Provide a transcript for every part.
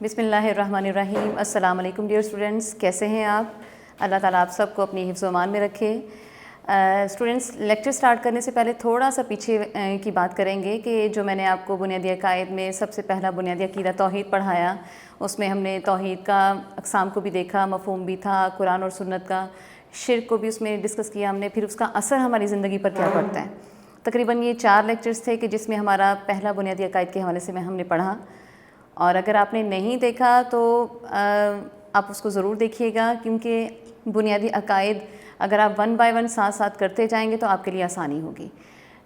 بسم اللہ الرحمن الرحیم۔ السلام علیکم ڈیئر اسٹوڈنٹس، کیسے ہیں آپ؟ اللہ تعالیٰ آپ سب کو اپنی حفظ و امان میں رکھے۔ اسٹوڈنٹس، لیکچر سٹارٹ کرنے سے پہلے تھوڑا سا پیچھے کی بات کریں گے کہ جو میں نے آپ کو بنیادی عقائد میں سب سے پہلا بنیادی عقیدہ توحید پڑھایا، اس میں ہم نے توحید کا اقسام کو بھی دیکھا، مفہوم بھی تھا، قرآن اور سنت کا، شرک کو بھی اس میں ڈسکس کیا ہم نے، پھر اس کا اثر ہماری زندگی پر کیا پڑتا ہے۔ تقریباً یہ 4 لیکچرز تھے کہ جس میں ہمارا پہلا بنیادی عقائد کے حوالے سے ہم نے پڑھا، اور اگر آپ نے نہیں دیکھا تو آپ اس کو ضرور دیکھیے گا، کیونکہ بنیادی عقائد اگر آپ 1 بائی 1 ساتھ ساتھ کرتے جائیں گے تو آپ کے لیے آسانی ہوگی۔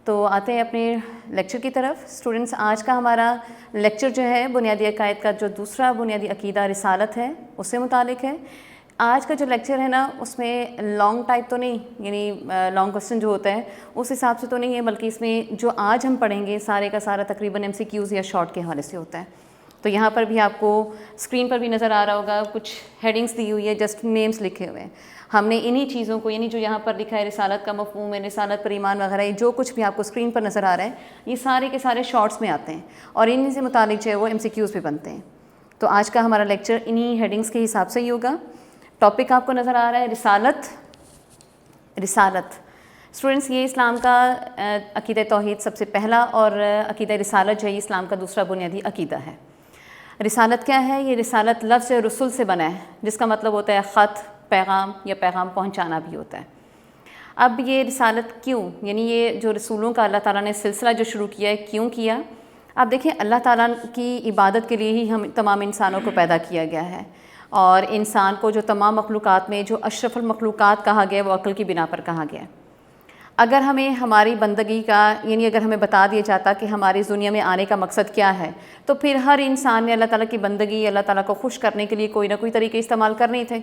تو آتے ہیں اپنے لیکچر کی طرف۔ اسٹوڈنٹس، آج کا ہمارا لیکچر جو ہے بنیادی عقائد کا جو دوسرا بنیادی عقیدہ رسالت ہے اس سے متعلق ہے۔ آج کا جو لیکچر ہے نا، اس میں لانگ ٹائپ تو نہیں، یعنی لانگ کوسچن جو ہوتا ہے اس حساب سے تو نہیں ہے، بلکہ اس میں جو آج ہم پڑھیں گے سارے کا سارا تقریباً MCQs یا شارٹ کے حوالے سے ہوتا ہے۔ تو یہاں پر بھی آپ کو اسکرین پر بھی نظر آ رہا ہوگا، کچھ ہیڈنگس دی ہوئی ہے، جسٹ نیمز لکھے ہوئے ہیں۔ ہم نے انہی چیزوں کو، یعنی جو یہاں پر لکھا ہے رسالت کا مفہوم ہے، رسالت پر ایمان وغیرہ، یہ جو کچھ بھی آپ کو اسکرین پر نظر آ رہا ہے، یہ سارے کے سارے شارٹس میں آتے ہیں اور انہی سے متعلق جو ہے وہ MCQs پہ بنتے ہیں۔ تو آج کا ہمارا لیکچر انہی ہیڈنگس کے حساب سے ہی ہوگا۔ ٹاپک آپ کو نظر آ رہا ہے رسالت۔ اسٹوڈنٹس، یہ اسلام کا عقیدہ توحید سب سے پہلا، اور عقیدہ رسالت جو ہے اسلام کا دوسرا بنیادی عقیدہ ہے۔ رسالت کیا ہے؟ یہ رسالت لفظ رسول سے بنا ہے، جس کا مطلب ہوتا ہے خط، پیغام یا پیغام پہنچانا بھی ہوتا ہے۔ اب یہ رسالت کیوں، یعنی یہ جو رسولوں کا اللہ تعالیٰ نے سلسلہ جو شروع کیا ہے، کیوں کیا؟ آپ دیکھیں، اللہ تعالیٰ کی عبادت کے لیے ہی ہم تمام انسانوں کو پیدا کیا گیا ہے، اور انسان کو جو تمام مخلوقات میں جو اشرف المخلوقات کہا گیا ہے وہ عقل کی بنا پر کہا گیا ہے۔ اگر ہمیں ہماری بندگی کا، یعنی اگر ہمیں بتا دیا جاتا کہ ہماری اس دنیا میں آنے کا مقصد کیا ہے، تو پھر ہر انسان نے اللہ تعالیٰ کی بندگی، اللہ تعالیٰ کو خوش کرنے کے لیے کوئی نہ کوئی طریقے استعمال کرنے تھے۔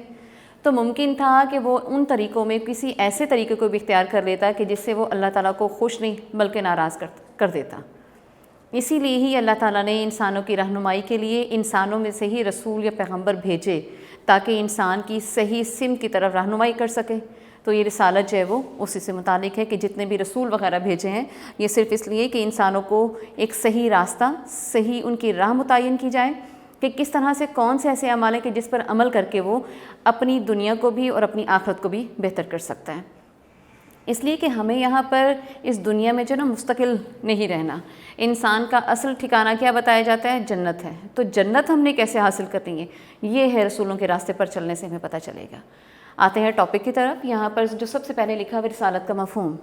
تو ممکن تھا کہ وہ ان طریقوں میں کسی ایسے طریقے کو بھی اختیار کر لیتا کہ جس سے وہ اللہ تعالیٰ کو خوش نہیں بلکہ ناراض کر دیتا۔ اسی لیے ہی اللہ تعالیٰ نے انسانوں کی رہنمائی کے لیے انسانوں میں سے ہی رسول یا پیغمبر بھیجے، تاکہ انسان کی صحیح سمت کی طرف رہنمائی کر سکے۔ تو یہ رسالت جو ہے وہ اسی سے متعلق ہے کہ جتنے بھی رسول وغیرہ بھیجے ہیں، یہ صرف اس لیے کہ انسانوں کو ایک صحیح راستہ، صحیح ان کی راہ متعین کی جائے کہ کس طرح سے کون سے ایسے اعمال ہیں کہ جس پر عمل کر کے وہ اپنی دنیا کو بھی اور اپنی آخرت کو بھی بہتر کر سکتا ہے۔ اس لیے کہ ہمیں یہاں پر اس دنیا میں جو نا مستقل نہیں رہنا۔ انسان کا اصل ٹھکانہ کیا بتایا جاتا ہے؟ جنت ہے۔ تو جنت ہم نے کیسے حاصل کرنی ہے؟ یہ ہے رسولوں کے راستے پر چلنے سے ہمیں پتہ چلے گا۔ آتے ہیں ٹاپک کی طرف۔ یہاں پر جو سب سے پہلے لکھا ہوا رسالت کا مفہوم۔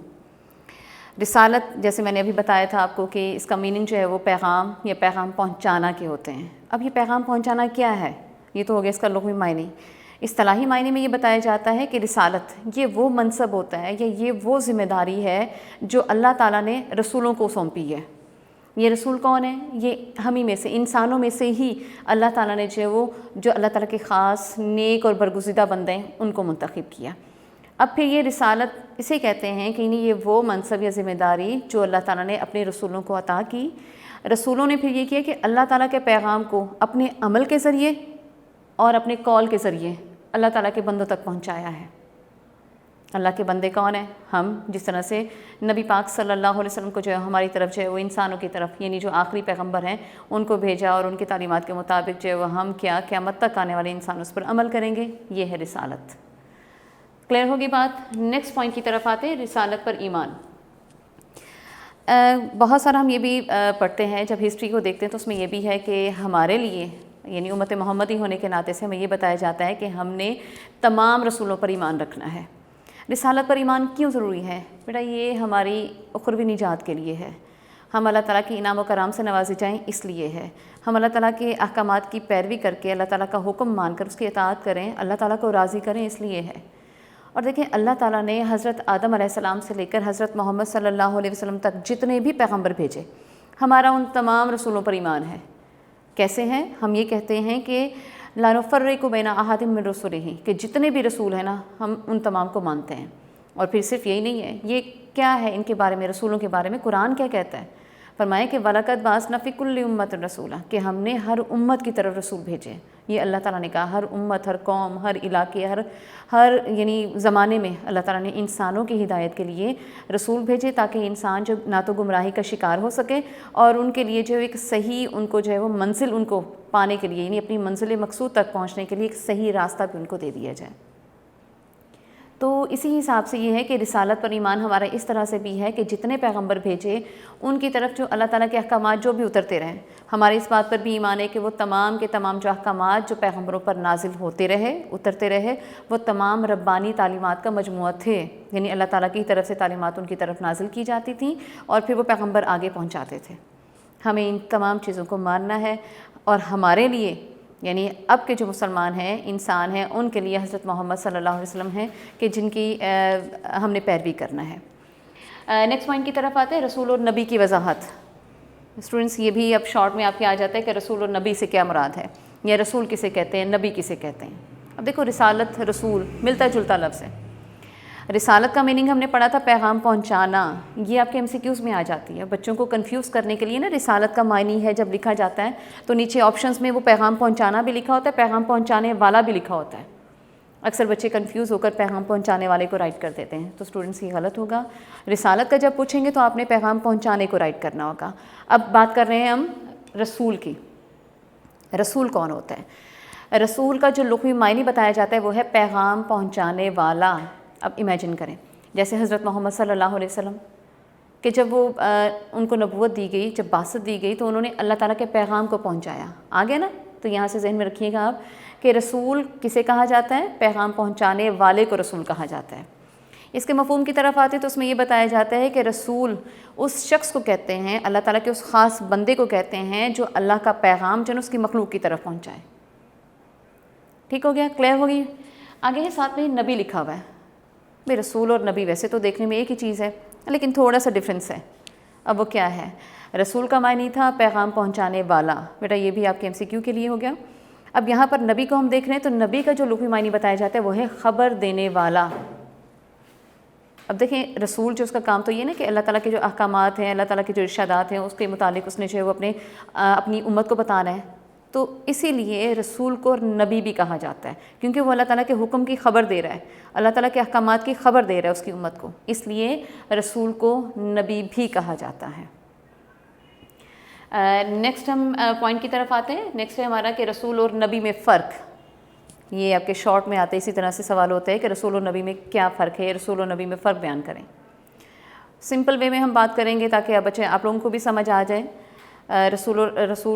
رسالت، جیسے میں نے ابھی بتایا تھا آپ کو کہ اس کا میننگ جو ہے وہ پیغام یا پیغام پہنچانا کے ہوتے ہیں۔ اب یہ پیغام پہنچانا کیا ہے؟ یہ تو ہو گیا اس کا لغوی معنی۔ اصطلاحی معنی میں یہ بتایا جاتا ہے کہ رسالت یہ وہ منصب ہوتا ہے یا یہ وہ ذمہ داری ہے جو اللہ تعالیٰ نے رسولوں کو سونپی ہے۔ یہ رسول کون ہے؟ یہ ہم ہی میں سے، انسانوں میں سے ہی اللہ تعالیٰ نے جو اللہ تعالیٰ کے خاص نیک اور برگزیدہ بندے ہیں ان کو منتخب کیا۔ اب پھر یہ رسالت اسے کہتے ہیں کہ یہ وہ منصب یا ذمہ داری جو اللہ تعالیٰ نے اپنے رسولوں کو عطا کی۔ رسولوں نے پھر یہ کیا کہ اللہ تعالیٰ کے پیغام کو اپنے عمل کے ذریعے اور اپنے قول کے ذریعے اللہ تعالیٰ کے بندوں تک پہنچایا ہے۔ اللہ کے بندے کون ہیں؟ ہم، جس طرح سے نبی پاک صلی اللہ علیہ وسلم کو جو ہے ہماری طرف جو ہے وہ انسانوں کی طرف، یعنی جو آخری پیغمبر ہیں ان کو بھیجا، اور ان کی تعلیمات کے مطابق جو ہے وہ ہم کیا قیامت تک آنے والے انسان اس پر عمل کریں گے۔ یہ ہے رسالت۔ کلیئر ہوگی بات؟ نیکسٹ پوائنٹ کی طرف آتے ہیں، رسالت پر ایمان۔ بہت سارا ہم یہ بھی پڑھتے ہیں، جب ہسٹری کو دیکھتے ہیں تو اس میں یہ بھی ہے کہ ہمارے لیے، یعنی امت محمدی ہونے کے ناطے سے ہمیں یہ بتایا جاتا ہے کہ ہم نے تمام رسولوں پر ایمان رکھنا ہے۔ رسالت پر ایمان کیوں ضروری ہے؟ بیٹا، یہ ہماری اخروی نجات کے لیے ہے۔ ہم اللہ تعالیٰ کی انعام و کرام سے نوازے جائیں اس لیے ہے۔ ہم اللہ تعالیٰ کے احکامات کی پیروی کر کے اللہ تعالیٰ کا حکم مان کر اس کی اطاعت کریں، اللہ تعالیٰ کو راضی کریں، اس لیے ہے۔ اور دیکھیں، اللہ تعالیٰ نے حضرت آدم علیہ السلام سے لے کر حضرت محمد صلی اللہ علیہ وسلم تک جتنے بھی پیغمبر بھیجے، ہمارا ان تمام رسولوں پر ایمان ہے۔ کیسے ہیں؟ ہم یہ کہتے ہیں کہ لا نفرق بین احد من رسلہ، کہ جتنے بھی رسول ہیں نا ہم ان تمام کو مانتے ہیں۔ اور پھر صرف یہی نہیں ہے، یہ کیا ہے ان کے بارے میں، رسولوں کے بارے میں قرآن کیا کہتا ہے؟ فرمایا کہ وَلَقَدْ بَعَثْنَا فِي كُلِّ أُمَّةٍ رَسُولًا، کہ ہم نے ہر امت کی طرف رسول بھیجے۔ یہ اللہ تعالیٰ نے کہا، ہر امت، ہر قوم، ہر علاقے، ہر یعنی زمانے میں اللہ تعالیٰ نے انسانوں کی ہدایت کے لیے رسول بھیجے تاکہ انسان جو نہ تو گمراہی کا شکار ہو سکے اور ان کے لیے جو ایک صحیح ان کو جو ہے وہ منزل ان کو پانے کے لیے، یعنی اپنی منزل مقصود تک پہنچنے کے لیے ایک صحیح راستہ بھی ان کو دے دیا جائے۔ تو اسی حساب سے یہ ہے کہ رسالت پر ایمان ہمارا اس طرح سے بھی ہے کہ جتنے پیغمبر بھیجے ان کی طرف جو اللہ تعالیٰ کے احکامات جو بھی اترتے رہیں، ہمارے اس بات پر بھی ایمان ہے کہ وہ تمام کے تمام جو احکامات جو پیغمبروں پر نازل ہوتے رہے، اترتے رہے، وہ تمام ربانی تعلیمات کا مجموعہ تھے، یعنی اللہ تعالیٰ کی طرف سے تعلیمات ان کی طرف نازل کی جاتی تھیں اور پھر وہ پیغمبر آگے پہنچاتے تھے۔ ہمیں ان تمام چیزوں کو ماننا ہے اور ہمارے لیے یعنی اب کے جو مسلمان ہیں، انسان ہیں، ان کے لیے حضرت محمد صلی اللہ علیہ وسلم ہیں کہ جن کی ہم نے پیروی کرنا ہے۔ نیکسٹ پوائنٹ کی طرف آتے ہیں، رسول اور نبی کی وضاحت۔ اسٹوڈنٹس یہ بھی اب شارٹ میں آپ کے آ جاتا ہے کہ رسول اور نبی سے کیا مراد ہے، یا رسول کسے کہتے ہیں، نبی کسے کہتے ہیں۔ اب دیکھو رسالت، رسول ملتا جلتا لفظ ہے۔ رسالت کا میننگ ہم نے پڑھا تھا پیغام پہنچانا، یہ آپ کے MCQs میں آ جاتی ہے۔ بچوں کو کنفیوز کرنے کے لیے نا رسالت کا معنی ہے جب لکھا جاتا ہے تو نیچے آپشنز میں وہ پیغام پہنچانا بھی لکھا ہوتا ہے، پیغام پہنچانے والا بھی لکھا ہوتا ہے۔ اکثر بچے کنفیوز ہو کر پیغام پہنچانے والے کو رائٹ کر دیتے ہیں، تو اسٹوڈنٹس یہ غلط ہوگا۔ رسالت کا جب پوچھیں گے تو آپ نے پیغام پہنچانے کو رائٹ کرنا ہوگا۔ اب بات کر رہے ہیں ہم رسول کی۔ رسول کون ہوتا ہے؟ رسول کا جو لغوی معنی بتایا جاتا ہے وہ ہے پیغام پہنچانے والا۔ اب امیجن کریں جیسے حضرت محمد صلی اللہ علیہ وسلم کہ جب وہ ان کو نبوت دی گئی، جب بعثت دی گئی تو انہوں نے اللہ تعالیٰ کے پیغام کو پہنچایا، آگے نا؟ تو یہاں سے ذہن میں رکھیے گا آپ کہ رسول کسے کہا جاتا ہے؟ پیغام پہنچانے والے کو رسول کہا جاتا ہے۔ اس کے مفہوم کی طرف آتے تو اس میں یہ بتایا جاتا ہے کہ رسول اس شخص کو کہتے ہیں، اللہ تعالیٰ کے اس خاص بندے کو کہتے ہیں جو اللہ کا پیغام جو ہے اس کی مخلوق کی طرف پہنچائے۔ ٹھیک ہو گیا؟ کلیئر ہوگی؟ آگے ہے ساتھ میں نبی لکھا ہوا ہے۔ بھئی رسول اور نبی ویسے تو دیکھنے میں ایک ہی چیز ہے لیکن تھوڑا سا ڈفرینس ہے۔ اب وہ کیا ہے؟ رسول کا معنی تھا پیغام پہنچانے والا، بیٹا یہ بھی آپ کے MCQ کے لیے ہو گیا۔ اب یہاں پر نبی کو ہم دیکھ رہے ہیں تو نبی کا جو لغوی معنی بتایا جاتا ہے وہ ہے خبر دینے والا۔ اب دیکھیں رسول جو اس کا کام تو یہ نا کہ اللہ تعالیٰ کے جو احکامات ہیں، اللہ تعالیٰ کے جو ارشادات ہیں اس کے متعلق اس نے جو ہے وہ اپنی امت کو بتانا ہے، تو اسی لیے رسول کو نبی بھی کہا جاتا ہے کیونکہ وہ اللہ تعالیٰ کے حکم کی خبر دے رہا ہے، اللہ تعالیٰ کے احکامات کی خبر دے رہا ہے اس کی امت کو، اس لیے رسول کو نبی بھی کہا جاتا ہے۔ نیکسٹ ہم پوائنٹ کی طرف آتے ہیں۔ نیکسٹ ہے ہمارا کہ رسول اور نبی میں فرق۔ یہ آپ کے شارٹ میں آتے اسی طرح سے سوال ہوتا ہے کہ رسول اور نبی میں کیا فرق ہے، رسول اور نبی میں فرق بیان کریں۔ سمپل وے میں ہم بات کریں گے تاکہ بچے آپ لوگوں کو بھی سمجھ آ جائے۔ رسول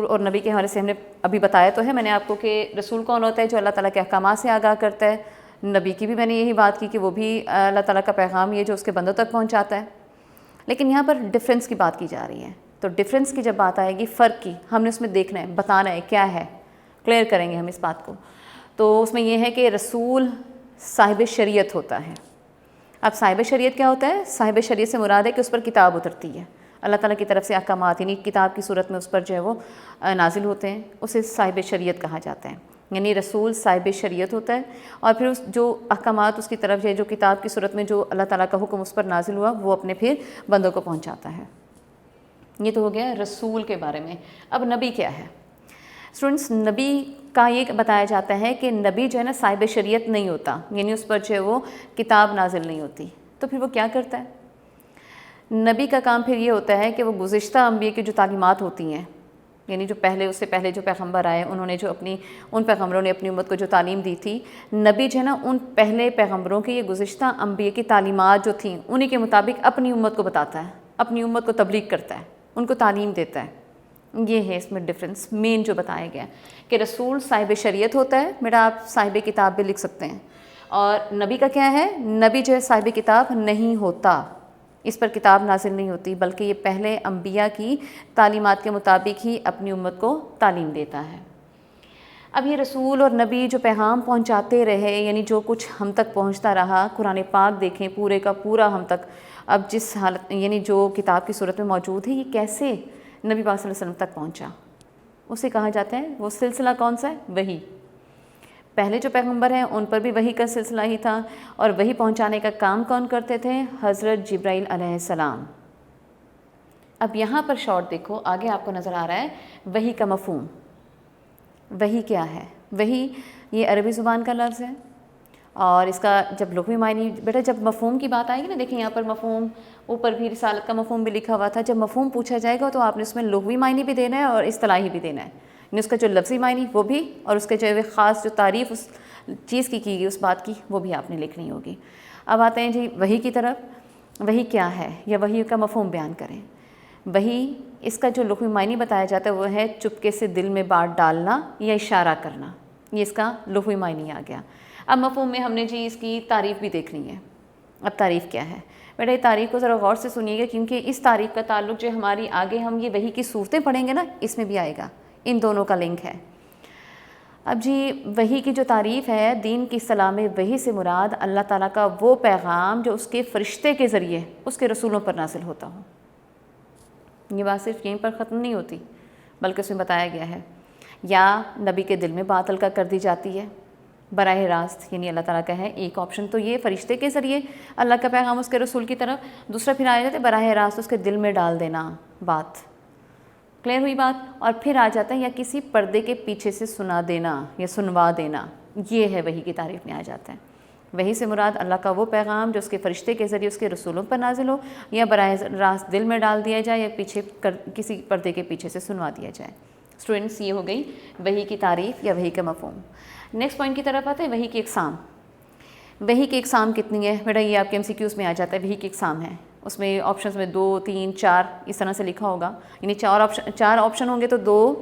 اور نبی کے حوالے سے ہم نے ابھی بتایا تو ہے میں نے آپ کو کہ رسول کون ہوتا ہے؟ جو اللہ تعالیٰ کے احکامات سے آگاہ کرتا ہے۔ نبی کی بھی میں نے یہی بات کی کہ وہ بھی اللہ تعالیٰ کا پیغام یہ جو اس کے بندوں تک پہنچاتا ہے، لیکن یہاں پر ڈفرینس کی بات کی جا رہی ہے۔ تو ڈفرینس کی جب بات آئے گی، فرق کی، ہم نے اس میں دیکھنا ہے، بتانا ہے کیا ہے، کلیئر کریں گے ہم اس بات کو۔ تو اس میں یہ ہے کہ رسول صاحب شریعت ہوتا ہے۔ اب صاحب شریعت کیا ہوتا ہے؟ صاحب شریعت سے مراد ہے کہ اس پر کتاب اترتی ہے، اللہ تعالیٰ کی طرف سے احکامات یعنی کتاب کی صورت میں اس پر جو ہے وہ نازل ہوتے ہیں، اسے صاحب شریعت کہا جاتا ہے۔ یعنی رسول صاحب شریعت ہوتا ہے اور پھر جو احکامات اس کی طرف جو کتاب کی صورت میں جو اللہ تعالیٰ کا حکم اس پر نازل ہوا وہ اپنے پھر بندوں کو پہنچاتا ہے۔ یہ تو ہو گیا رسول کے بارے میں۔ اب نبی کیا ہے؟ اسٹوڈنٹس نبی کا یہ بتایا جاتا ہے کہ نبی جو ہے نا صاحب شریعت نہیں ہوتا، یعنی اس پر جو ہے وہ کتاب نازل نہیں ہوتی، تو پھر وہ کیا کرتا ہے؟ نبی کا کام پھر یہ ہوتا ہے کہ وہ گزشتہ انبیاء کی جو تعلیمات ہوتی ہیں، یعنی جو اس سے پہلے جو پیغمبر آئے انہوں نے جو ان پیغمبروں نے اپنی امت کو جو تعلیم دی تھی، نبی جو ہے نا ان پہلے پیغمبروں کی یہ گزشتہ انبیاء کی تعلیمات جو تھیں انہی کے مطابق اپنی امت کو بتاتا ہے، اپنی امت کو تبلیغ کرتا ہے، ان کو تعلیم دیتا ہے۔ یہ ہے اس میں ڈفرینس مین جو بتایا گیا کہ رسول صاحب شریعت ہوتا ہے، بیٹا آپ صاحب کتاب بھی لکھ سکتے ہیں، اور نبی کا کیا ہے؟ نبی جو ہے صاحب کتاب نہیں ہوتا، اس پر کتاب نازل نہیں ہوتی، بلکہ یہ پہلے انبیاء کی تعلیمات کے مطابق ہی اپنی امت کو تعلیم دیتا ہے۔ اب یہ رسول اور نبی جو پیغام پہنچاتے رہے، یعنی جو کچھ ہم تک پہنچتا رہا، قرآن پاک دیکھیں پورے کا پورا ہم تک اب جس حالت یعنی جو کتاب کی صورت میں موجود ہے، یہ کیسے نبی پاک صلی اللہ علیہ وسلم تک پہنچا؟ اسے کہا جاتا ہے وہ سلسلہ کون سا ہے؟ وحی۔ پہلے جو پیغمبر ہیں ان پر بھی وحی کا سلسلہ ہی تھا، اور وحی پہنچانے کا کام کون کرتے تھے؟ حضرت جبرائیل علیہ السلام۔ اب یہاں پر شارٹ دیکھو، آگے آپ کو نظر آ رہا ہے وحی کا مفہوم۔ وحی کیا ہے؟ وہی یہ عربی زبان کا لفظ ہے اور اس کا جب لغوی معنی بیٹا جب مفہوم کی بات آئے گی نا، دیکھیں یہاں پر مفہوم اوپر بھی رسالت کا مفہوم بھی لکھا ہوا تھا، جب مفہوم پوچھا جائے گا تو آپ نے اس میں لغوی معنی بھی دینا ہے اور اصطلاحی بھی دینا ہے، یعنی اس کا جو لفظی معنی وہ بھی اور اس کے جو خاص جو تعریف اس چیز کی گئی اس بات کی وہ بھی آپ نے لکھنی ہوگی۔ اب آتے ہیں جی وحی کی طرف۔ وحی کیا ہے یا وحی کا مفہوم بیان کریں۔ وحی اس کا جو لغوی معنی بتایا جاتا ہے وہ ہے چپکے سے دل میں بات ڈالنا یا اشارہ کرنا، یہ اس کا لغوی معنی آ گیا۔ اب مفہوم میں ہم نے جی اس کی تعریف بھی دیکھنی ہے۔ اب تعریف کیا ہے بیٹا، یہ تعریف کو ذرا غور سے سنیے گا کیونکہ اس تعریف کا تعلق جو ہماری آگے ہم یہ وحی کی صورتیں پڑھیں گے نا اس میں بھی آئے گا، ان دونوں کا لنک ہے۔ اب جی وحی کی جو تعریف ہے، دین کی اصطلاح میں وحی سے مراد اللہ تعالیٰ کا وہ پیغام جو اس کے فرشتے کے ذریعے اس کے رسولوں پر نازل ہوتا ہو۔ یہ بات صرف یہیں پر ختم نہیں ہوتی بلکہ اس میں بتایا گیا ہے یا نبی کے دل میں بات القا کر دی جاتی ہے براہ راست، یعنی اللہ تعالیٰ کا ہے ایک آپشن تو یہ فرشتے کے ذریعے اللہ کا پیغام اس کے رسول کی طرف، دوسرا پھر آ جاتا ہے براہ راست اس کے دل میں ڈال دینا بات۔ کلیئر ہوئی بات؟ اور پھر آ جاتا ہے یا کسی پردے کے پیچھے سے سنا دینا یا سنوا دینا، یہ ہے وحی کی تعریف میں آ جاتا ہے۔ وحی سے مراد اللہ کا وہ پیغام جو اس کے فرشتے کے ذریعے اس کے رسولوں پر نازل ہو یا براہ راست دل میں ڈال دیا جائے یا پیچھے کسی پردے کے پیچھے سے سنوا دیا جائے۔ اسٹوڈنٹس یہ ہو گئی وحی کی تعریف یا وحی کا مفہوم۔ نیکسٹ پوائنٹ کی طرف آتے ہیں وحی کی اقسام۔ وحی کی اقسام کتنی ہے بیٹا، یہ آپ کے MCQs میں آ جاتا ہے، وحی کی اقسام ہے، اس میں آپشنز میں 2 3 4 اس طرح سے لکھا ہوگا، یعنی 4 آپشن ہوں گے تو 2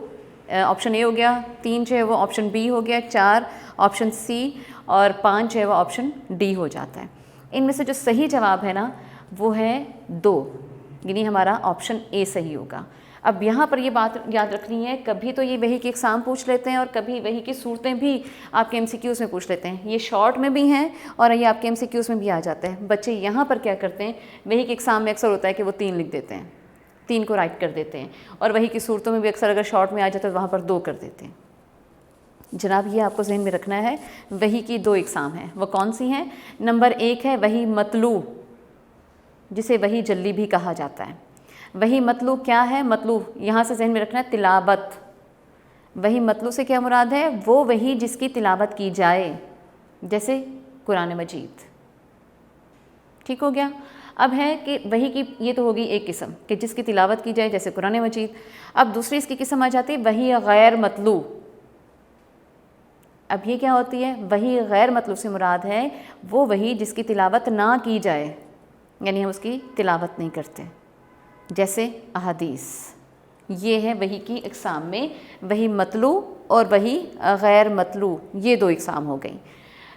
آپشن اے ہو گیا، 3 جو ہے وہ آپشن بی ہو گیا، 4 آپشن سی اور 5 جو ہے وہ آپشن ڈی ہو جاتا ہے۔ ان میں سے جو صحیح جواب ہے نا وہ ہے 2، یعنی ہمارا آپشن اے صحیح ہوگا۔ اب یہاں پر یہ بات یاد رکھنی ہے، کبھی تو یہ وحی کی اقسام پوچھ لیتے ہیں اور کبھی وحی کی صورتیں بھی آپ کے MCQs میں پوچھ لیتے ہیں، یہ شارٹ میں بھی ہیں اور یہ آپ کے MCQs میں بھی آ جاتا ہے۔ بچے یہاں پر کیا کرتے ہیں، وحی کی اقسام میں اکثر ہوتا ہے کہ وہ 3 لکھ دیتے ہیں، 3 کو رائٹ کر دیتے ہیں، اور وحی کی صورتوں میں بھی اکثر اگر شارٹ میں آ جاتا ہے تو وہاں پر 2 کر دیتے ہیں۔ جناب یہ آپ کو ذہن میں رکھنا ہے، وحی کی 2 اقسام ہیں، وہ کون سی ہیں؟ نمبر 1 ہے وحی مطلوع، جسے وحی جلی بھی کہا جاتا ہے۔ وحی مطلوع کیا ہے؟ مطلوع یہاں سے ذہن میں رکھنا ہے تلاوت۔ وحی مطلوع سے کیا مراد ہے؟ وہ وحی جس کی تلاوت کی جائے، جیسے قرآن مجید۔ ٹھیک ہو گیا؟ اب ہے کہ وحی کی یہ تو ہوگی ایک قسم کہ جس کی تلاوت کی جائے جیسے قرآن مجید۔ اب دوسری اس کی قسم آ جاتی ہے وحی غیر مطلوع۔ اب یہ کیا ہوتی ہے؟ وحی غیر مطلوع سے مراد ہے وہ وحی جس کی تلاوت نہ کی جائے، یعنی ہم اس کی تلاوت نہیں کرتے، جیسے احادیث۔ یہ ہے وحی کی اقسام میں وحی مطلوع اور وحی غیر مطلوع، یہ 2 اقسام ہو گئی۔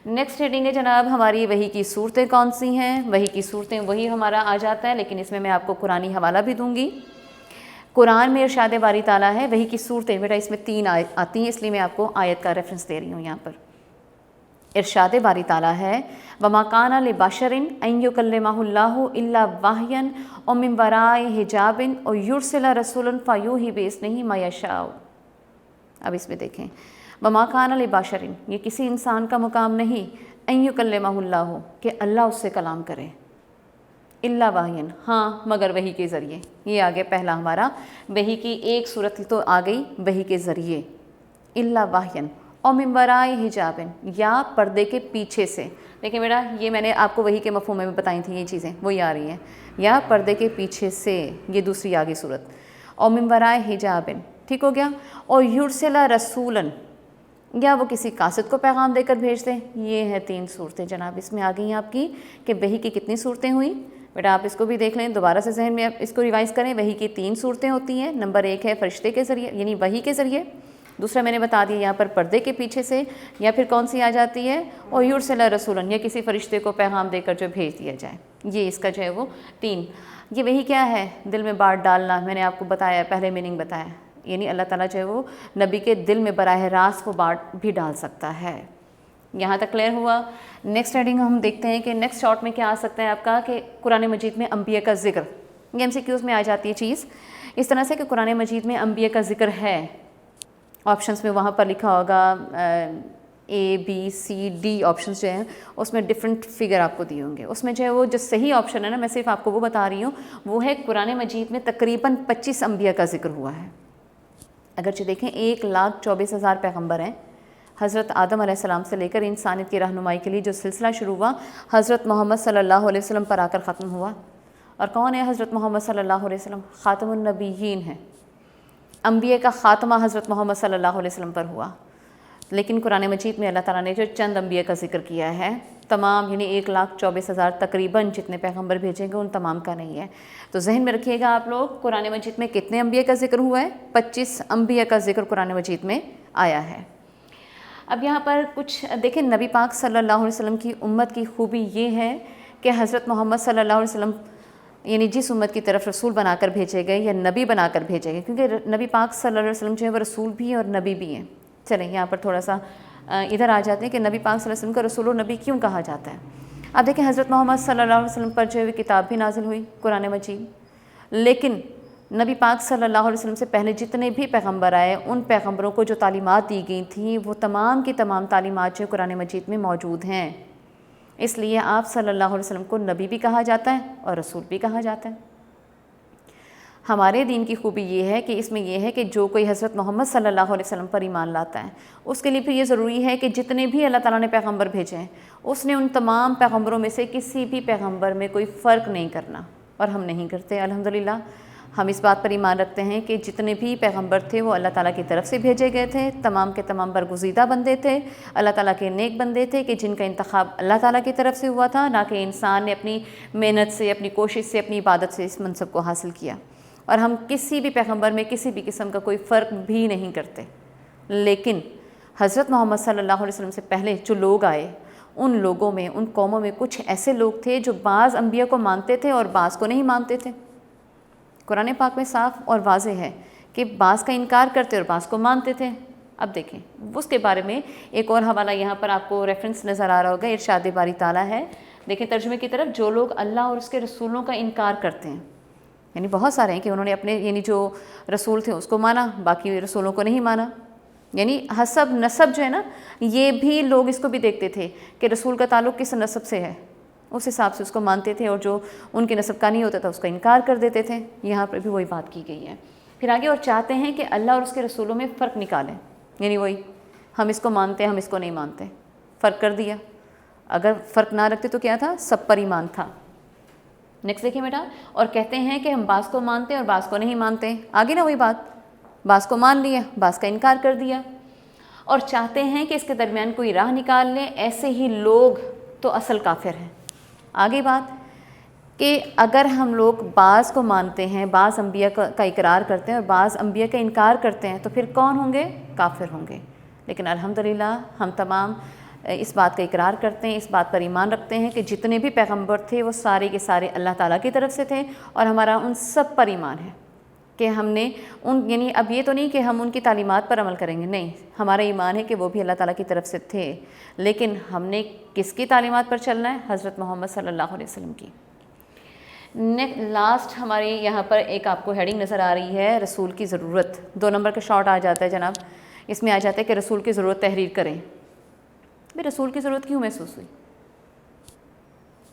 نیکسٹ ہیڈنگ ہے جناب ہماری وحی کی صورتیں کون سی ہیں؟ وحی کی صورتیں وہی ہمارا آ جاتا ہے، لیکن اس میں آپ کو قرآنی حوالہ بھی دوں گی۔ قرآن میں ارشاد باری تعالیٰ ہے، وحی کی صورتیں بیٹا اس میں 3 آتی ہیں، اس لیے میں آپ کو آیت کا ریفرنس دے رہی ہوں یہاں پر۔ ارشاد باری تعالیٰ ہے وَمَا كَانَ لِبَشَرٍ أَن يُكَلِّمَهُ اللَّهُ إِلَّا وَحْيًا أَوْ مِن وَرَاءِ حِجَابٍ أَوْ يُرْسِلَ رَسُولًا فَيُوحِي بِإِذْنِهِ مَا يَشَاءُ۔ اب اس میں دیکھیں وَمَا كَانَ لِبَشَرٍ، یہ کسی انسان کا مقام نہیں، أَن يُكَلِّمَهُ اللَّهُ کہ اللہ اس سے کلام کرے، إِلَّا وَحْيًا ہاں مگر وحی کے ذریعے۔ یہ آگے پہلا ہمارا وحی کی ایک صورت تو آ گئی وحی کے ذریعے، إِلَّا وَحْيًا اور من وراء حجاب یا پردے کے پیچھے سے۔ دیکھیں بیٹا یہ میں نے آپ کو وحی کے مفہوم میں بتائی تھیں، یہ چیزیں وہی آ رہی ہیں، یا پردے کے پیچھے سے، یہ دوسری آگے صورت، اور من وراء حجاب، ٹھیک ہو گیا، اور یرسل رسولا یا وہ کسی قاصد کو پیغام دے کر بھیج دیں۔ یہ ہے 3 صورتیں جناب اس میں آ گئی ہیں آپ کی، کہ وحی کی کتنی صورتیں ہوئیں بیٹا، آپ اس کو بھی دیکھ لیں دوبارہ سے ذہن میں، اس کو ریوائز کریں۔ وحی کی 3 صورتیں ہوتی ہیں، نمبر 1 ہے فرشتے کے ذریعے یعنی وحی کے ذریعے، دوسرا میں نے بتا دیا یہاں پر پردے کے پیچھے سے، یا پھر کون سی آ جاتی ہے اور یرسل رسولا یا کسی فرشتے کو پیغام دے کر جو بھیج دیا جائے، یہ اس کا جو ہے وہ 3۔ یہ وحی کیا ہے؟ دل میں بات ڈالنا، میں نے آپ کو بتایا پہلے میننگ بتایا، یعنی اللہ تعالیٰ جو ہے وہ نبی کے دل میں براہ راست وہ بات بھی ڈال سکتا ہے۔ یہاں تک کلیئر ہوا؟ نیکسٹ ہیڈنگ ہم دیکھتے ہیں کہ نیکسٹ شارٹ میں کیا آ سکتا ہے آپ کا، کہ قرآن مجید میں انبیاء کا ذکر، یہ MCQs میں آ جاتی ہے چیز اس طرح سے کہ قرآن مجید میں انبیاء کا ذکر ہے۔ آپشنس میں وہاں پر لکھا ہوگا ABCD آپشنس جو ہیں اس میں ڈفرینٹ فگر آپ کو دیے ہوں گے، اس میں جو ہے وہ جو صحیح آپشن ہے نا، میں صرف آپ کو وہ بتا رہی ہوں، وہ ہے قرآن مجید میں تقریباً 25 انبیاء کا ذکر ہوا ہے۔ اگرچہ دیکھیں 1,24,000 پیغمبر ہیں، حضرت آدم علیہ السلام سے لے کر انسانیت کی رہنمائی کے لیے جو سلسلہ شروع ہوا حضرت محمد صلی اللہ علیہ وسلم پر آ کر ختم ہوا۔ اور کون ہے حضرت محمد صلی اللہ علیہ وسلم؟ خاتم النبیین ہیں، انبیاء کا خاتمہ حضرت محمد صلی اللہ علیہ وسلم پر ہوا۔ لیکن قرآن مجید میں اللہ تعالیٰ نے جو چند انبیاء کا ذکر کیا ہے، تمام یعنی 1,24,000 تقریباً جتنے پیغمبر بھیجیں گے ان تمام کا نہیں ہے۔ تو ذہن میں رکھیے گا آپ لوگ، قرآن مجید میں کتنے انبیاء کا ذکر ہوا ہے؟ 25 انبیاء کا ذکر قرآن مجید میں آیا ہے۔ اب یہاں پر کچھ دیکھیں، نبی پاک صلی اللہ علیہ وسلم کی امت کی خوبی یہ ہے کہ حضرت محمد صلی اللہ علیہ وسلم یعنی جس امت کی طرف رسول بنا کر بھیجے گئے یا نبی بنا کر بھیجے گئے، کیونکہ نبی پاک صلی اللہ علیہ وسلم جو ہے وہ رسول بھی ہیں اور نبی بھی ہیں۔ چلیں یہاں پر تھوڑا سا ادھر آ جاتے ہیں کہ نبی پاک صلی اللہ علیہ وسلم کا رسول و نبی کیوں کہا جاتا ہے۔ اب دیکھیں، حضرت محمد صلی اللہ علیہ وسلم پر جو ہے کتاب بھی نازل ہوئی قرآن مجید، لیکن نبی پاک صلی اللہ علیہ وسلم سے پہلے جتنے بھی پیغمبر آئے ان پیغمبروں کو جو تعلیمات دی گئی تھیں وہ تمام کی تمام تعلیمات جو قرآن مجید میں موجود ہیں۔ اس لیے آپ صلی اللہ علیہ وسلم کو نبی بھی کہا جاتا ہے اور رسول بھی کہا جاتا ہے۔ ہمارے دین کی خوبی یہ ہے کہ اس میں یہ ہے کہ جو کوئی حضرت محمد صلی اللہ علیہ وسلم پر ایمان لاتا ہے اس کے لیے پھر یہ ضروری ہے کہ جتنے بھی اللہ تعالیٰ نے پیغمبر بھیجے ہیں اس نے ان تمام پیغمبروں میں سے کسی بھی پیغمبر میں کوئی فرق نہیں کرنا، اور ہم نہیں کرتے الحمدللہ۔ ہم اس بات پر ایمان رکھتے ہیں کہ جتنے بھی پیغمبر تھے وہ اللہ تعالیٰ کی طرف سے بھیجے گئے تھے، تمام کے تمام برگزیدہ بندے تھے، اللہ تعالیٰ کے نیک بندے تھے کہ جن کا انتخاب اللہ تعالیٰ کی طرف سے ہوا تھا، نہ کہ انسان نے اپنی محنت سے، اپنی کوشش سے، اپنی عبادت سے اس منصب کو حاصل کیا۔ اور ہم کسی بھی پیغمبر میں کسی بھی قسم کا کوئی فرق بھی نہیں کرتے۔ لیکن حضرت محمد صلی اللہ علیہ وسلم سے پہلے جو لوگ آئے ان لوگوں میں، ان قوموں میں کچھ ایسے لوگ تھے جو بعض انبیاء کو مانتے تھے اور بعض کو نہیں مانتے تھے۔ قرآن پاک میں صاف اور واضح ہے کہ بعض کا انکار کرتے اور بعض کو مانتے تھے۔ اب دیکھیں اس کے بارے میں ایک اور حوالہ یہاں پر آپ کو ریفرنس نظر آ رہا ہوگا، ارشاد باری تعالیٰ ہے، دیکھیں ترجمے کی طرف، جو لوگ اللہ اور اس کے رسولوں کا انکار کرتے ہیں، یعنی بہت سارے ہیں کہ انہوں نے اپنے یعنی جو رسول تھے اس کو مانا، باقی رسولوں کو نہیں مانا، یعنی حسب نسب جو ہے نا، یہ بھی لوگ اس کو بھی دیکھتے تھے کہ رسول کا تعلق کس نسب سے ہے، اس حساب سے اس کو مانتے تھے، اور جو ان کے نسب کا نہیں ہوتا تھا اس کا انکار کر دیتے تھے۔ یہاں پر بھی وہی بات کی گئی ہے۔ پھر آگے اور چاہتے ہیں کہ اللہ اور اس کے رسولوں میں فرق نکالیں، یعنی وہی ہم اس کو مانتے ہیں ہم اس کو نہیں مانتے، فرق کر دیا۔ اگر فرق نہ رکھتے تو کیا تھا؟ سب پر ایمان تھا۔ نیکسٹ دیکھیں بیٹا، اور کہتے ہیں کہ ہم بعض کو مانتے ہیں اور بعض کو نہیں مانتے، آگے نا وہی بات، بعض کو مان لیا بعض کا انکار کر دیا، اور چاہتے ہیں کہ اس کے درمیان کوئی راہ نکال لیں، ایسے ہی لوگ تو اصل کافر ہیں۔ آگے بات کہ اگر ہم لوگ بعض کو مانتے ہیں، بعض انبیاء کا اقرار کرتے ہیں اور بعض انبیاء کا انکار کرتے ہیں تو پھر کون ہوں گے؟ کافر ہوں گے۔ لیکن الحمدللہ ہم تمام اس بات کا اقرار کرتے ہیں، اس بات پر ایمان رکھتے ہیں کہ جتنے بھی پیغمبر تھے وہ سارے کے سارے اللہ تعالیٰ کی طرف سے تھے، اور ہمارا ان سب پر ایمان ہے کہ ہم نے ان یعنی اب یہ تو نہیں کہ ہم ان کی تعلیمات پر عمل کریں گے، نہیں، ہمارا ایمان ہے کہ وہ بھی اللہ تعالیٰ کی طرف سے تھے، لیکن ہم نے کس کی تعلیمات پر چلنا ہے؟ حضرت محمد صلی اللہ علیہ وسلم کی۔ لاسٹ ہمارے یہاں پر ایک آپ کو ہیڈنگ نظر آ رہی ہے، رسول کی ضرورت، 2 نمبر کا شارٹ آ جاتا ہے جناب، اس میں آ جاتا ہے کہ رسول کی ضرورت تحریر کریں۔ بھئی رسول کی ضرورت کیوں محسوس ہوئی؟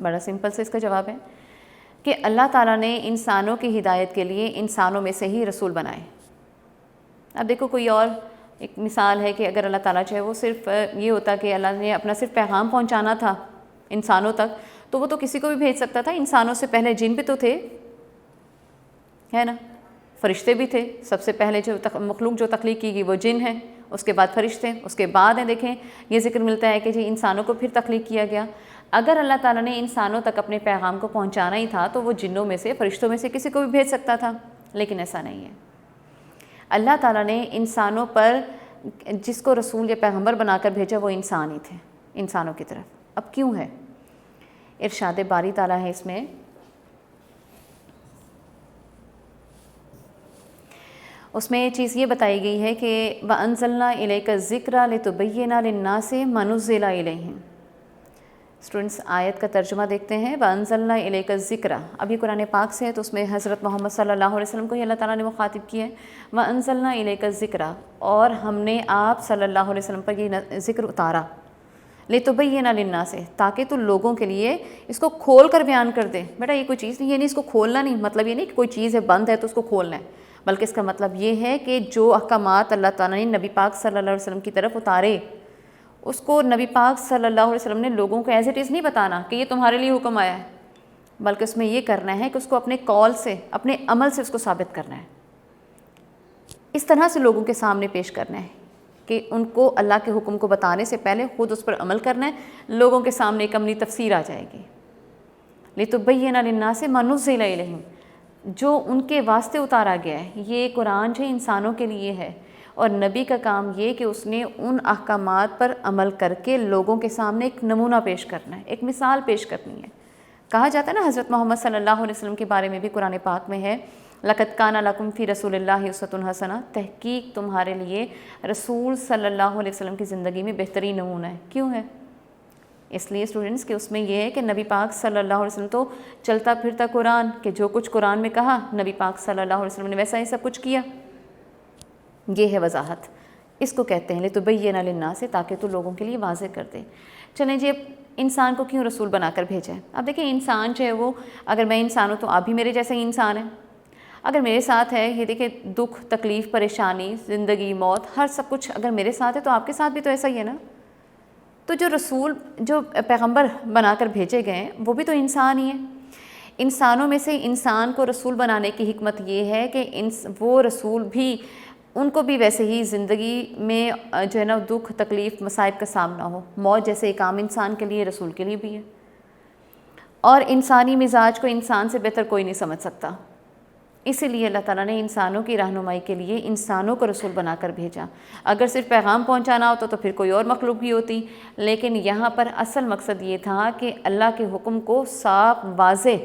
بڑا سمپل سے اس کا جواب ہے کہ اللہ تعالیٰ نے انسانوں کی ہدایت کے لیے انسانوں میں سے ہی رسول بنائے۔ اب دیکھو کوئی اور ایک مثال ہے کہ اگر اللہ تعالیٰ چاہے وہ صرف یہ ہوتا کہ اللہ نے اپنا صرف پیغام پہنچانا تھا انسانوں تک تو وہ تو کسی کو بھی بھیج سکتا تھا، انسانوں سے پہلے جن بھی تو تھے، ہے نا، فرشتے بھی تھے، سب سے پہلے جو مخلوق جو تخلیق کی گئی وہ جن ہیں، اس کے بعد فرشتے، اس کے بعد ہیں دیکھیں یہ ذکر ملتا ہے کہ جی انسانوں کو پھر تخلیق کیا گیا۔ اگر اللہ تعالیٰ نے انسانوں تک اپنے پیغام کو پہنچانا ہی تھا تو وہ جنوں میں سے، فرشتوں میں سے کسی کو بھی بھیج سکتا تھا، لیکن ایسا نہیں ہے۔ اللہ تعالیٰ نے انسانوں پر جس کو رسول یا پیغمبر بنا کر بھیجا وہ انسان ہی تھے، انسانوں کی طرف۔ اب کیوں ہے؟ ارشاد باری تعالیٰ ہے اس میں، اس میں یہ چیز یہ بتائی گئی ہے کہ وَأَنزَلْنَا إِلَيْكَ الذِّكْرَ لِتُبَيِّنَ لِلنَّاسِ مَا نُزِّلَ إِلَيْهِمْ۔ اسٹوڈنٹس آیت کا ترجمہ دیکھتے ہیں، وَأَنزَلْنَا إِلَيْكَ الذِّكْرَ، اب یہ قرآن پاک سے ہے تو اس میں حضرت محمد صلی اللہ علیہ وسلم کو ہی اللہ تعالیٰ نے مخاطب کیا ہے۔ وَأَنزَلْنَا إِلَيْكَ الذِّكْرَ، اور ہم نے آپ صلی اللہ علیہ وسلم پر یہ ذکر اتارا، لِتُبَيِّنَ لِلنَّاسِ، تاکہ تو لوگوں کے لیے اس کو کھول کر بیان کر دے۔ بیٹا یہ کوئی چیز نہیں، یہ نہیں اس کو کھولنا نہیں، مطلب یہ نہیں کہ کوئی چیز ہے بند ہے تو اس کو کھولنا ہے، بلکہ اس کا مطلب یہ ہے کہ جو احکامات اللہ تعالیٰ نے نبی پاک صلی اللہ علیہ وسلم کی طرف اتارے اس کو نبی پاک صلی اللہ علیہ وسلم نے لوگوں کو ایز اٹ از نہیں بتانا کہ یہ تمہارے لیے حکم آیا ہے، بلکہ اس میں یہ کرنا ہے کہ اس کو اپنے قول سے، اپنے عمل سے اس کو ثابت کرنا ہے، اس طرح سے لوگوں کے سامنے پیش کرنا ہے کہ ان کو اللہ کے حکم کو بتانے سے پہلے خود اس پر عمل کرنا ہے، لوگوں کے سامنے ایک عملی تفسیر آ جائے گی۔ لِتُبَيِّنَ لِلنَّاسِ مَا نُزِّلَ إِلَيْهِمْ، جو ان کے واسطے اتارا گیا ہے، یہ قرآن جو انسانوں کے لیے ہے، اور نبی کا کام یہ کہ اس نے ان احکامات پر عمل کر کے لوگوں کے سامنے ایک نمونہ پیش کرنا ہے، ایک مثال پیش کرنی ہے۔ کہا جاتا ہے نا حضرت محمد صلی اللہ علیہ وسلم کے بارے میں بھی قرآن پاک میں ہے، لَقَدْ كَانَ لَكُمْ فِي رَسُولِ اللَّهِ أُسْوَةٌ حَسَنَةٌ، تحقیق تمہارے لیے رسول صلی اللہ علیہ وسلم کی زندگی میں بہترین نمونہ ہے۔ کیوں ہے؟ اس لیے اسٹوڈنٹس کہ اس میں یہ ہے کہ نبی پاک صلی اللہ علیہ وسلم تو چلتا پھرتا قرآن، کہ جو کچھ قرآن میں کہا نبی پاک صلی اللہ علیہ وسلم نے ویسا ہی سب کچھ کیا۔ یہ ہے وضاحت، اس کو کہتے ہیں لِتُبَيِّنَ لِلنَّاسِ، تاکہ تو لوگوں کے لیے واضح کر دے۔ چلیں جی، اب انسان کو کیوں رسول بنا کر بھیجا ہے؟ اب دیکھیں انسان جو ہے وہ، اگر میں انسان ہوں تو آپ بھی میرے جیسا ہی انسان ہیں۔ اگر میرے ساتھ ہے یہ دیکھیں دکھ، تکلیف، پریشانی، زندگی، موت، ہر سب کچھ اگر میرے ساتھ ہے تو آپ کے ساتھ بھی تو ایسا ہی ہے نا۔ تو جو رسول، جو پیغمبر بنا کر بھیجے گئے ہیں وہ بھی تو انسان ہی ہیں۔ انسانوں میں سے انسان کو رسول بنانے کی حکمت یہ ہے کہ وہ رسول بھی، ان کو بھی ویسے ہی زندگی میں جو ہے نا دکھ، تکلیف، مصائب کا سامنا ہو۔ موت جیسے ایک عام انسان کے لیے، رسول کے لیے بھی ہے۔ اور انسانی مزاج کو انسان سے بہتر کوئی نہیں سمجھ سکتا، اسی لیے اللہ تعالیٰ نے انسانوں کی رہنمائی کے لیے انسانوں کو رسول بنا کر بھیجا۔ اگر صرف پیغام پہنچانا ہوتا تو پھر کوئی اور مخلوق بھی ہوتی، لیکن یہاں پر اصل مقصد یہ تھا کہ اللہ کے حکم کو صاف، واضح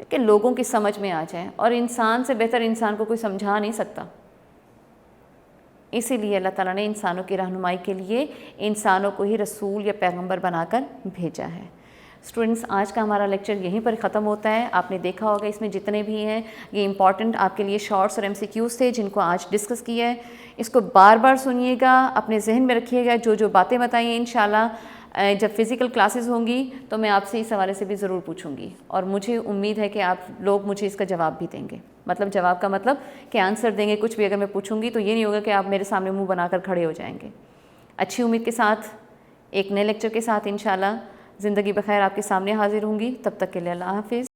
کہ لوگوں کی سمجھ میں آ جائے، اور انسان سے بہتر انسان کو کوئی سمجھا نہیں سکتا۔ اسی لیے اللہ تعالیٰ نے انسانوں کی رہنمائی کے لیے انسانوں کو ہی رسول یا پیغمبر بنا کر بھیجا ہے۔ اسٹوڈنٹس، آج کا ہمارا لیکچر یہیں پر ختم ہوتا ہے۔ آپ نے دیکھا ہوگا اس میں جتنے بھی ہیں یہ امپورٹنٹ آپ کے لیے شارٹس اور MCQs تھے جن کو آج ڈسکس کیا ہے۔ اس کو بار بار سنیے گا، اپنے ذہن میں رکھیے گا، جو باتیں بتائی ہیں انشاءاللہ جب فزیکل کلاسز ہوں گی تو میں آپ سے اس حوالے سے بھی ضرور پوچھوں گی، اور مجھے امید ہے کہ آپ لوگ مجھے اس کا جواب بھی دیں گے۔ مطلب جواب کا مطلب کہ آنسر دیں گے، کچھ بھی اگر میں پوچھوں گی تو یہ نہیں ہوگا کہ آپ میرے سامنے منہ بنا کر کھڑے ہو جائیں گے۔ اچھی امید کے ساتھ ایک نئے لیکچر کے ساتھ انشاءاللہ زندگی بخیر آپ کے سامنے حاضر ہوں گی۔ تب تک کے لیے اللہ حافظ۔